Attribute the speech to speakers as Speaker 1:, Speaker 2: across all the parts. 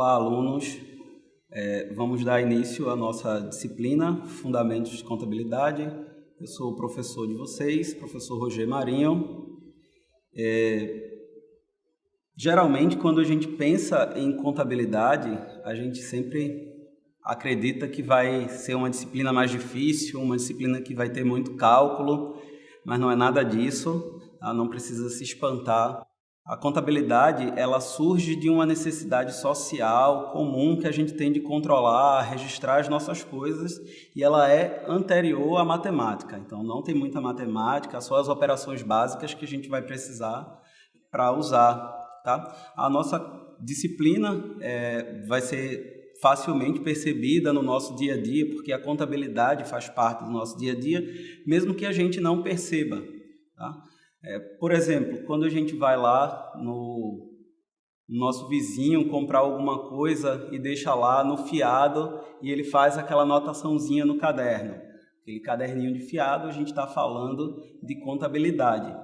Speaker 1: Olá, alunos. Vamos dar início à nossa disciplina Fundamentos de Contabilidade. Eu sou o professor de vocês, professor Roger Marinho. Geralmente, quando a gente pensa em contabilidade, a gente sempre acredita que vai ser uma disciplina mais difícil, uma disciplina que vai ter muito cálculo, mas não é nada disso, tá? Não precisa se espantar. A contabilidade, ela surge de uma necessidade social comum que a gente tem de controlar, registrar as nossas coisas, e ela é anterior à matemática. Então, não tem muita matemática, só as operações básicas que a gente vai precisar para usar, tá? A nossa disciplina vai ser facilmente percebida no nosso dia a dia, porque a contabilidade faz parte do nosso dia a dia, mesmo que a gente não perceba, tá? Por exemplo, quando a gente vai lá no nosso vizinho comprar alguma coisa e deixa lá no fiado e ele faz aquela anotaçãozinha no caderno, aquele caderninho de fiado, a gente está falando de contabilidade.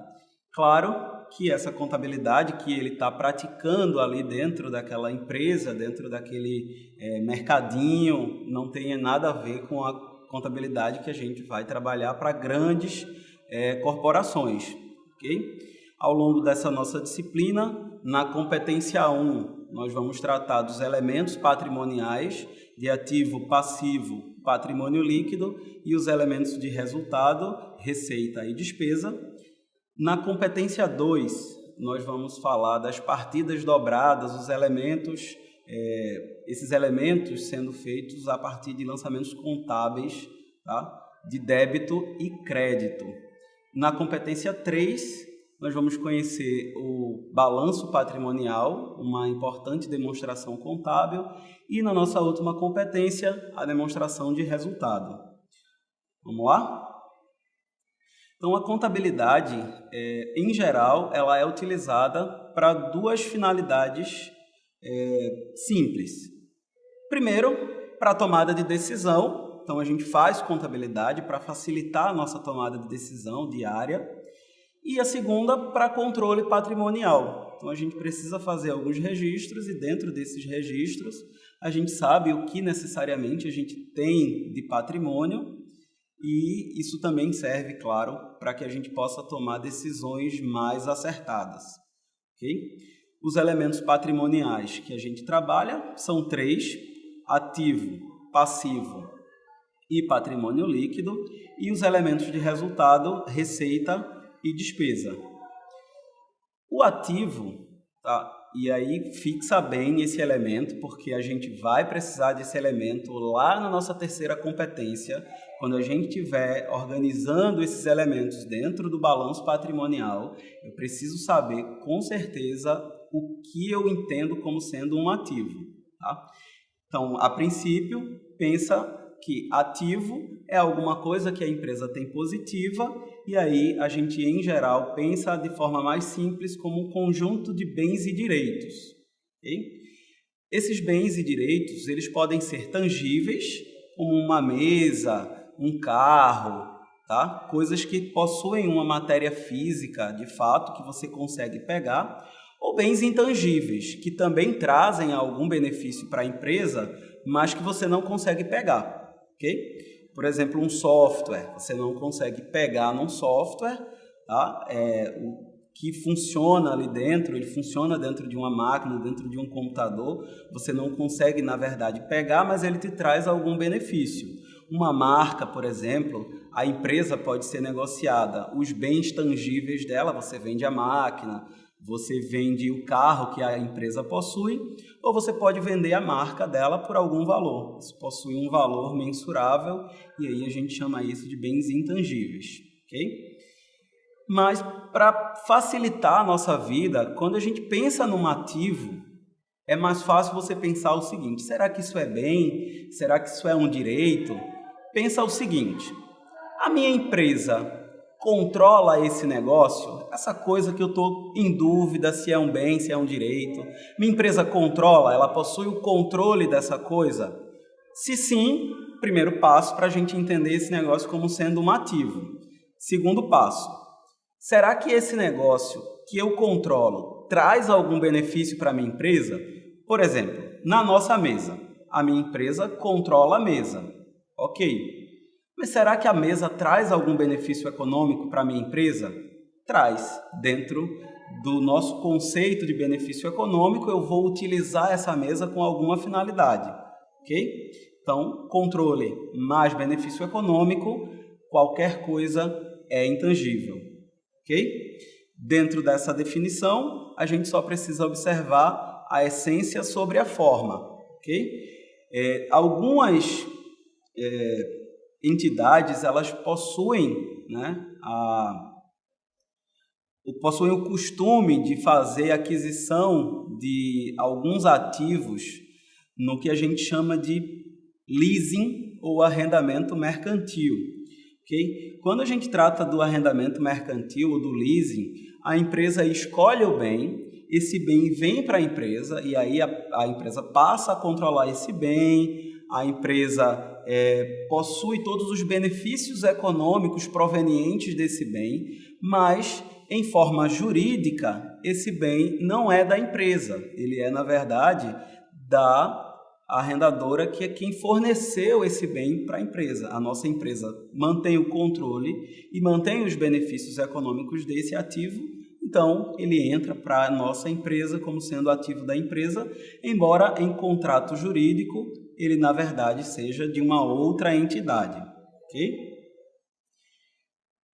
Speaker 1: Claro que essa contabilidade que ele está praticando ali dentro daquela empresa, dentro daquele mercadinho, não tem nada a ver com a contabilidade que a gente vai trabalhar para grandes corporações. Okay? Ao longo dessa nossa disciplina, na competência 1, nós vamos tratar dos elementos patrimoniais de ativo, passivo, patrimônio líquido e os elementos de resultado, receita e despesa. Na competência 2, nós vamos falar das partidas dobradas, os elementos, esses elementos sendo feitos a partir de lançamentos contábeis, tá? De débito e crédito. Na competência 3, nós vamos conhecer o balanço patrimonial, uma importante demonstração contábil, e na nossa última competência, a demonstração de resultado. Vamos lá? Então, a contabilidade, em geral, ela é utilizada para duas finalidades simples. Primeiro, para a tomada de decisão. Então, a gente faz contabilidade para facilitar a nossa tomada de decisão diária. E a segunda, para controle patrimonial. Então, a gente precisa fazer alguns registros e dentro desses registros, a gente sabe o que necessariamente a gente tem de patrimônio e isso também serve, claro, para que a gente possa tomar decisões mais acertadas. Okay? Os elementos patrimoniais que a gente trabalha são 3, ativo, passivo e patrimônio líquido, e os elementos de resultado, receita e despesa. O ativo, tá? E aí fixa bem esse elemento, porque a gente vai precisar desse elemento lá na nossa terceira competência, quando a gente estiver organizando esses elementos dentro do balanço patrimonial, eu preciso saber com certeza o que eu entendo como sendo um ativo, tá? Então, a princípio, pensa que ativo é alguma coisa que a empresa tem positiva e aí a gente, em geral, pensa de forma mais simples como um conjunto de bens e direitos. Okay? Esses bens e direitos, eles podem ser tangíveis, como uma mesa, um carro, tá? Coisas que possuem uma matéria física, de fato, que você consegue pegar, ou bens intangíveis, que também trazem algum benefício para a empresa, mas que você não consegue pegar. Okay? Por exemplo, um software, você não consegue pegar num software, tá? O que funciona ali dentro, ele funciona dentro de uma máquina, dentro de um computador, você não consegue, na verdade, pegar, mas ele te traz algum benefício. Uma marca, por exemplo, a empresa pode ser negociada, os bens tangíveis dela, você vende a máquina, você vende o carro que a empresa possui, ou você pode vender a marca dela por algum valor. Isso possui um valor mensurável e aí a gente chama isso de bens intangíveis. Okay? Mas para facilitar a nossa vida, quando a gente pensa num ativo, é mais fácil você pensar o seguinte: será que isso é bem? Será que isso é um direito? Pensa o seguinte: a minha empresa controla esse negócio, essa coisa que eu estou em dúvida se é um bem, se é um direito. Minha empresa controla, ela possui o controle dessa coisa? Se sim, primeiro passo para a gente entender esse negócio como sendo um ativo. Segundo passo, será que esse negócio que eu controlo traz algum benefício para a minha empresa? Por exemplo, na nossa mesa. A minha empresa controla a mesa. Ok. Mas será que a mesa traz algum benefício econômico para a minha empresa? Traz. Dentro do nosso conceito de benefício econômico, eu vou utilizar essa mesa com alguma finalidade. Ok? Então, controle mais benefício econômico, qualquer coisa é intangível. Ok? Dentro dessa definição, a gente só precisa observar a essência sobre a forma. Ok? Algumas entidades, elas possuem, né, possuem o costume de fazer aquisição de alguns ativos no que a gente chama de leasing ou arrendamento mercantil. Okay? Quando a gente trata do arrendamento mercantil ou do leasing, a empresa escolhe o bem, esse bem vem para a empresa e aí a empresa passa a controlar esse bem, a empresa possui todos os benefícios econômicos provenientes desse bem, mas em forma jurídica, esse bem não é da empresa, ele é, na verdade, da arrendadora, que é quem forneceu esse bem para a empresa. A nossa empresa mantém o controle e mantém os benefícios econômicos desse ativo, então ele entra para a nossa empresa como sendo ativo da empresa, embora em contrato jurídico ele, na verdade, seja de uma outra entidade. Ok?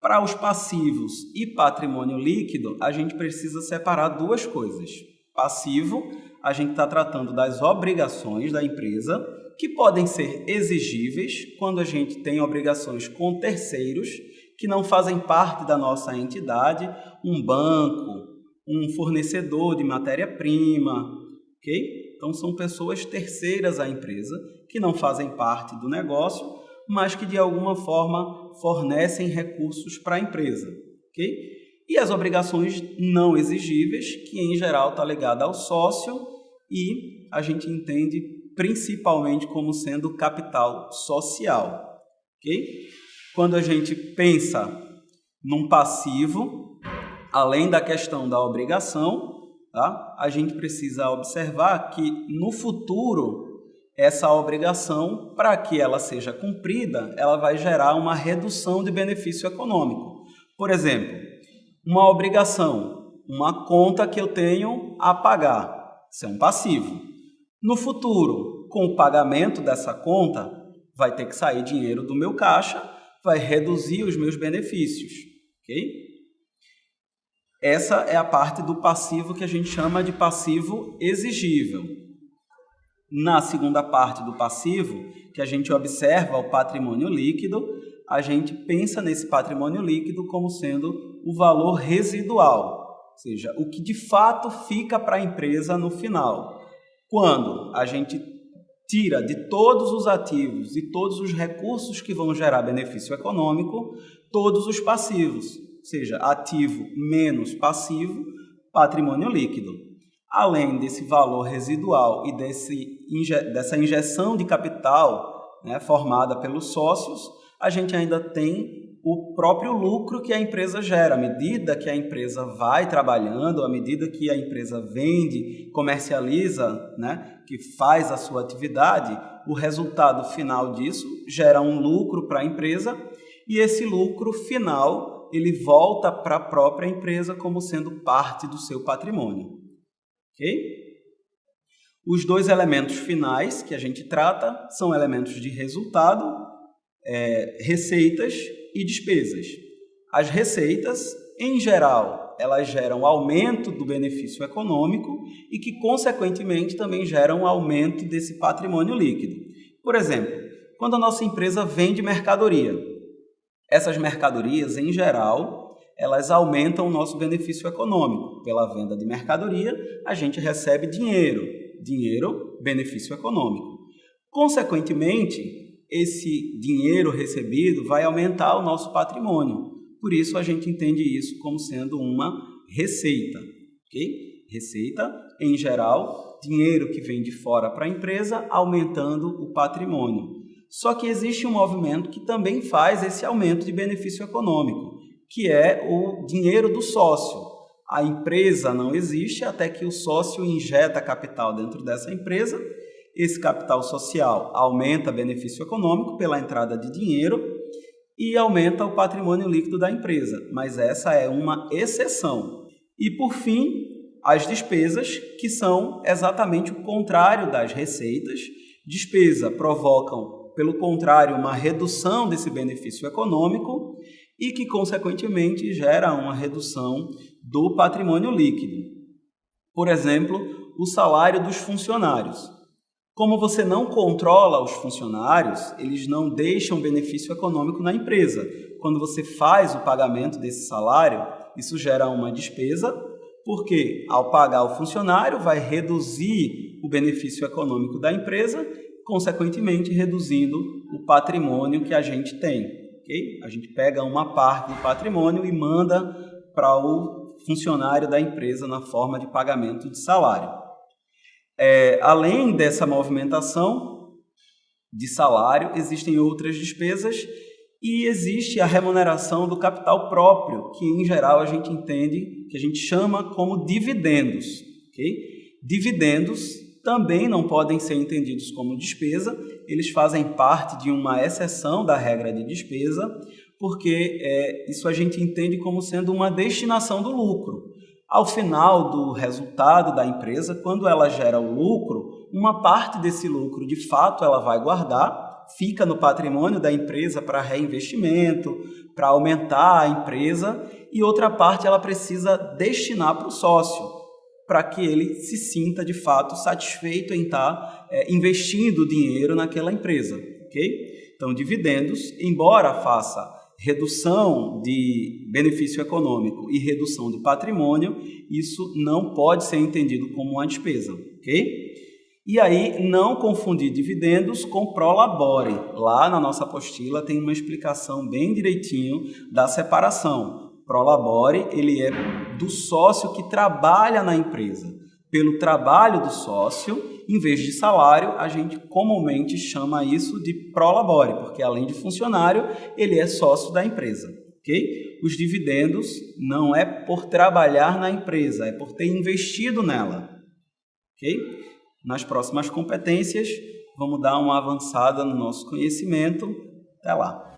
Speaker 1: Para os passivos e patrimônio líquido, a gente precisa separar duas coisas. Passivo, a gente está tratando das obrigações da empresa, que podem ser exigíveis quando a gente tem obrigações com terceiros que não fazem parte da nossa entidade, um banco, um fornecedor de matéria-prima, ok? Então, são pessoas terceiras à empresa que não fazem parte do negócio, mas que de alguma forma fornecem recursos para a empresa, ok? E as obrigações não exigíveis, que em geral está ligada ao sócio e a gente entende principalmente como sendo capital social, ok? Quando a gente pensa num passivo, além da questão da obrigação, tá? A gente precisa observar que no futuro essa obrigação, para que ela seja cumprida, ela vai gerar uma redução de benefício econômico. Por exemplo, uma obrigação, uma conta que eu tenho a pagar, isso é um passivo. No futuro, com o pagamento dessa conta, vai ter que sair dinheiro do meu caixa, vai reduzir os meus benefícios, ok? Essa é a parte do passivo que a gente chama de passivo exigível. Na segunda parte do passivo, que a gente observa o patrimônio líquido, a gente pensa nesse patrimônio líquido como sendo o valor residual, ou seja, o que de fato fica para a empresa no final. Quando a gente tira de todos os ativos e todos os recursos que vão gerar benefício econômico, todos os passivos, ou seja, ativo menos passivo, patrimônio líquido. Além desse valor residual e dessa injeção de capital, né, formada pelos sócios, a gente ainda tem o próprio lucro que a empresa gera. À medida que a empresa vai trabalhando, à medida que a empresa vende, comercializa, né, que faz a sua atividade, o resultado final disso gera um lucro para a empresa e esse lucro final ele volta para a própria empresa como sendo parte do seu patrimônio. Ok? Os dois elementos finais que a gente trata são elementos de resultado, receitas e despesas. As receitas, em geral, elas geram aumento do benefício econômico e que, consequentemente, também geram aumento desse patrimônio líquido. Por exemplo, quando a nossa empresa vende mercadoria, essas mercadorias, em geral, elas aumentam o nosso benefício econômico. Pela venda de mercadoria, a gente recebe dinheiro, benefício econômico. Consequentemente, esse dinheiro recebido vai aumentar o nosso patrimônio. Por isso, a gente entende isso como sendo uma receita. Okay? Receita, em geral, dinheiro que vem de fora para a empresa, aumentando o patrimônio. Só que existe um movimento que também faz esse aumento de benefício econômico, que é o dinheiro do sócio. A empresa não existe até que o sócio injeta capital dentro dessa empresa. Esse capital social aumenta benefício econômico pela entrada de dinheiro e aumenta o patrimônio líquido da empresa, mas essa é uma exceção. E, por fim, as despesas, que são exatamente o contrário das receitas. Despesa provocam, pelo contrário, uma redução desse benefício econômico e que, consequentemente, gera uma redução do patrimônio líquido. Por exemplo, o salário dos funcionários. Como você não controla os funcionários, eles não deixam benefício econômico na empresa. Quando você faz o pagamento desse salário, isso gera uma despesa, porque ao pagar o funcionário vai reduzir o benefício econômico da empresa, consequentemente reduzindo o patrimônio que a gente tem. Okay? A gente pega uma parte do patrimônio e manda para o funcionário da empresa na forma de pagamento de salário. Além dessa movimentação de salário, existem outras despesas e existe a remuneração do capital próprio, que em geral a gente entende, que a gente chama como dividendos. Okay? Dividendos também não podem ser entendidos como despesa, eles fazem parte de uma exceção da regra de despesa, porque isso a gente entende como sendo uma destinação do lucro. Ao final do resultado da empresa, quando ela gera o lucro, uma parte desse lucro, de fato, ela vai guardar, fica no patrimônio da empresa para reinvestimento, para aumentar a empresa, e outra parte ela precisa destinar para o sócio, para que ele se sinta, de fato, satisfeito em estar investindo dinheiro naquela empresa. Okay? Então, dividendos, embora faça redução de benefício econômico e redução de patrimônio, isso não pode ser entendido como uma despesa, ok? E aí, não confundir dividendos com prolabore. Lá na nossa apostila tem uma explicação bem direitinho da separação. Prolabore, ele é do sócio que trabalha na empresa. Pelo trabalho do sócio, em vez de salário, a gente comumente chama isso de prolabore, porque além de funcionário, ele é sócio da empresa. Okay? Os dividendos não é por trabalhar na empresa, é por ter investido nela. Okay? Nas próximas competências, vamos dar uma avançada no nosso conhecimento. Até lá!